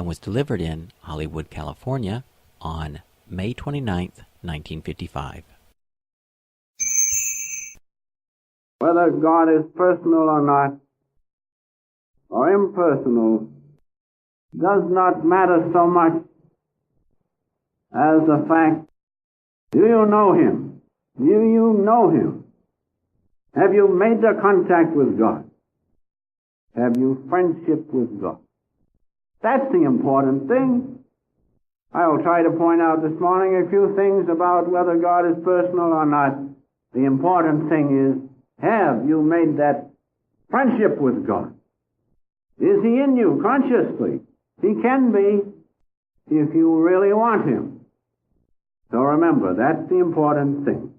and was delivered in Hollywood, California on May 29th, 1955. Whether God is personal or not, or impersonal, does not matter so much as the fact, do you know Him? Do you know Him? Have you made the contact with God? Have you friendship with God? That's the important thing. I will try to point out this morning a few things about whether God is personal or not. The important thing is, have you made that friendship with God? Is He in you consciously? He can be if you really want Him. So remember, that's the important thing.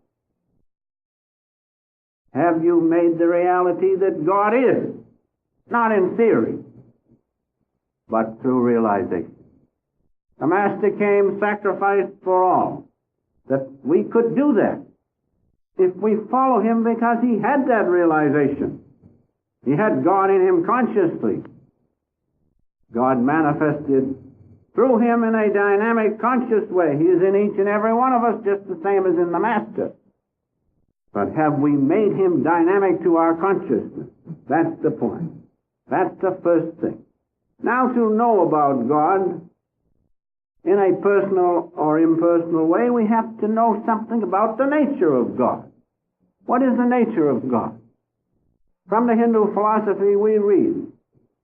Have you made the reality that God is? Not in theory, but through realization. The Master came, sacrificed for all, that we could do that if we follow Him, because He had that realization. He had God in Him consciously. God manifested through Him in a dynamic, conscious way. He is in each and every one of us just the same as in the Master. But have we made Him dynamic to our consciousness? That's the point. That's the first thing. Now, to know about God in a personal or impersonal way, we have to know something about the nature of God. What is the nature of God? From the Hindu philosophy, we read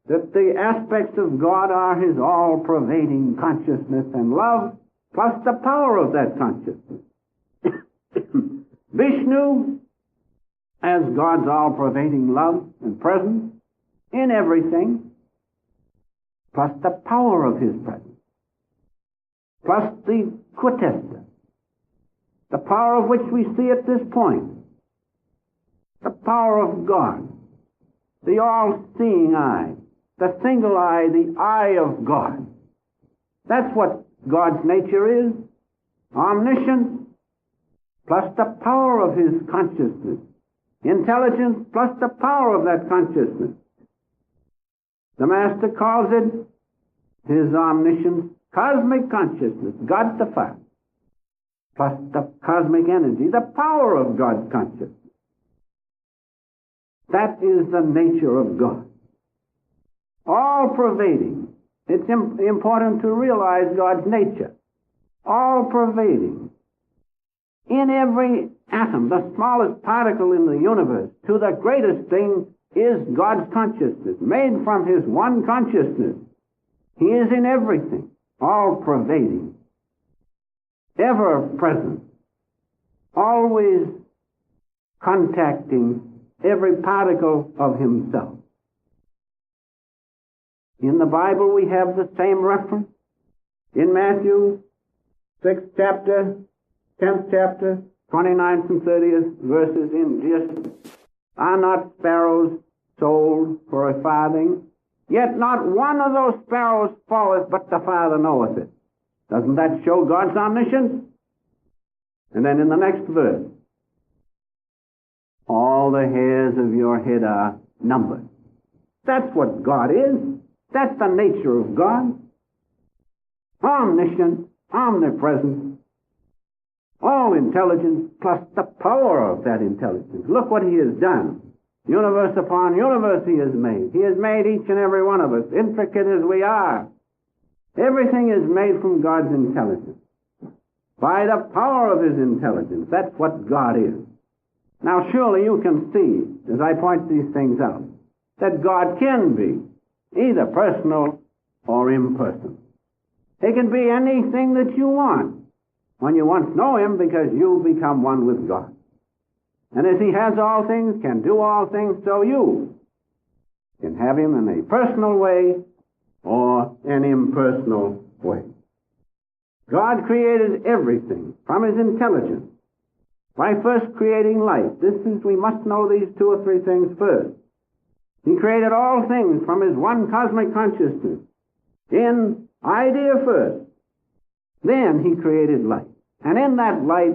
that the aspects of God are His all-pervading consciousness and love, plus the power of that consciousness. Vishnu, as God's all-pervading love and presence in everything, plus the power of His presence, plus the quintessence, the power of which we see at this point, the power of God, the all-seeing eye, the single eye, the eye of God. That's what God's nature is. Omniscience, plus the power of His consciousness. Intelligence, plus the power of that consciousness. The Master calls it His omniscience, cosmic consciousness, God the Father, plus the cosmic energy, the power of God's consciousness. That is the nature of God. All-pervading. It's important to realize God's nature. All-pervading. In every atom, the smallest particle in the universe, to the greatest thing, is God's consciousness, made from His one consciousness. He is in everything, all-pervading, ever-present, always contacting every particle of Himself. In the Bible, we have the same reference. In Matthew 6th chapter, 10th chapter, 29th and 30th verses in Jesus. Are not sparrows sold for a farthing? Yet not one of those sparrows falleth, but the Father knoweth it. Doesn't that show God's omniscience? And then in the next verse, all the hairs of your head are numbered. That's what God is. That's the nature of God. Omniscient, omnipresent, all intelligence, plus the power of that intelligence. Look what He has done. Universe upon universe He has made. He has made each and every one of us, intricate as we are. Everything is made from God's intelligence. By the power of His intelligence. That's what God is. Now surely you can see, as I point these things out, that God can be either personal or impersonal. He can be anything that you want when you once know Him, because you become one with God. And as He has all things, can do all things, so you can have Him in a personal way or an impersonal way. God created everything from His intelligence by first creating life. We must know these two or three things first. He created all things from His one cosmic consciousness in idea first. Then He created light. And in that light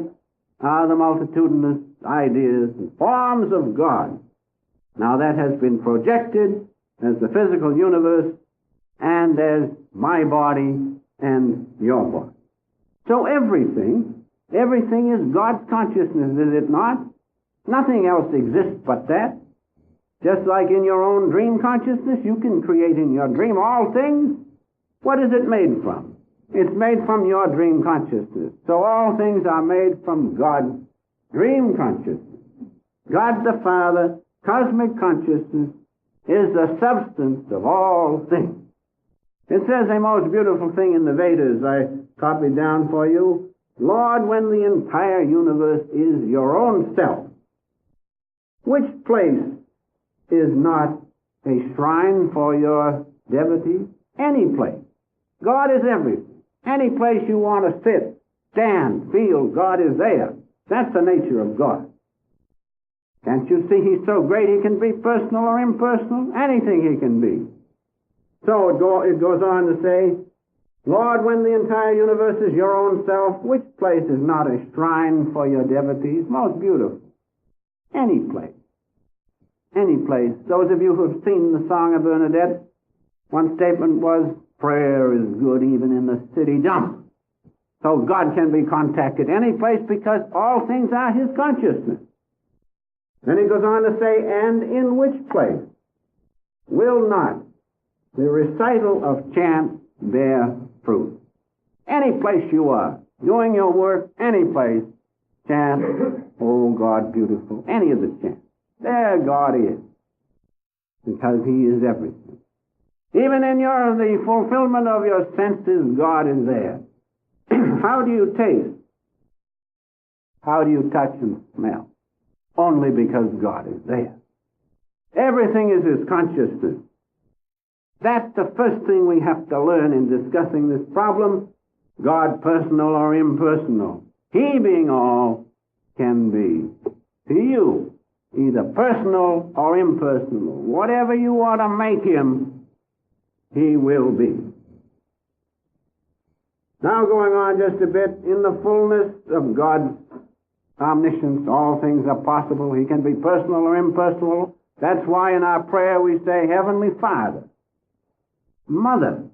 are the multitudinous ideas and forms of God. Now that has been projected as the physical universe and there's my body and your body. So everything is God's consciousness, is it not? Nothing else exists but that. Just like in your own dream consciousness, you can create in your dream all things. What is it made from? It's made from your dream consciousness. So all things are made from God's dream consciousness. God the Father, cosmic consciousness, is the substance of all things. It says a most beautiful thing in the Vedas, I copied down for you. Lord, when the entire universe is your own self, which place is not a shrine for your devotee? Any place. God is everything. Any place you want to sit, stand, feel, God is there. That's the nature of God. Can't you see He's so great He can be personal or impersonal? Anything He can be. So it goes on to say, Lord, when the entire universe is your own self, which place is not a shrine for your devotees? Most beautiful. Any place. Any place. Those of you who have seen the Song of Bernadette, one statement was, prayer is good even in the city dump. So God can be contacted any place because all things are His consciousness. Then he goes on to say, and in which place will not the recital of chant bear fruit? Any place you are, doing your work, any place, chant, oh God beautiful, any of the chants. There God is, because He is everything. Even in the fulfillment of your senses, God is there. How do you taste? How do you touch and smell? Only because God is there. Everything is His consciousness. That's the first thing we have to learn in discussing this problem. God personal or impersonal. He being all can be to you either personal or impersonal. Whatever you want to make Him, He will be. Now going on just a bit, in the fullness of God's omniscience, all things are possible. He can be personal or impersonal. That's why in our prayer we say, Heavenly Father, Mother,